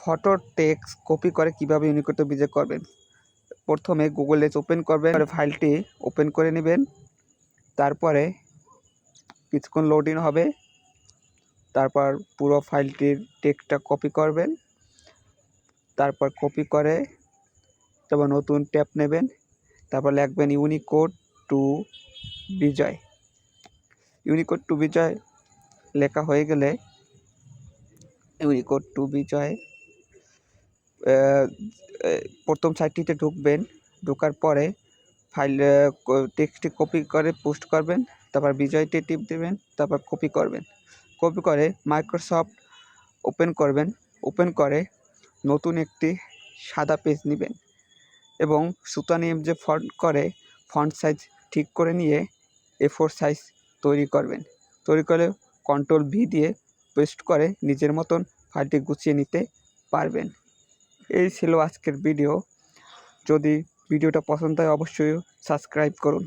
Photo text copy করে কিভাবে Unicode বিজয় করবেন। প্রথমে গুগল এজ ওপেন করবেন, ফাইলটি ওপেন করে নেবেন। তারপরে কিছুক্ষণ লোডিং হবে, তারপর পুরো ফাইলটির টেক্সটটা কপি করবেন। তারপর কপি করে তারপর নতুন ট্যাব নেবেন, তারপর লিখবেন Unicode to Bijoy. Unicode to Bijoy লেখা হয়ে গেলে ইউনিকোড টু বিজয় প্রথম সাইটটিতে ঢুকবেন। ঢোকার পরে ফাইল টেক্সটটি কপি করে পোস্ট করবেন, তারপর বিজয়টি টিপ দেবেন, তারপর কপি করবেন। কপি করে মাইক্রোসফট ওপেন করবেন। ওপেন করে নতুন একটি সাদা পেজ নেবেন এবং সুতা নিয়ে যে ফন্ট করে ফন্ট সাইজ ঠিক করে নিয়ে A4 সাইজ তৈরি করবেন। তৈরি করে কন্ট্রোল V দিয়ে পেস্ট করে নিজের মতন ফাইলটি গুছিয়ে নিতে পারবেন। এই ছিল আজকের ভিডিও। যদি ভিডিওটা পছন্দ হয় অবশ্যই সাবস্ক্রাইব করুন।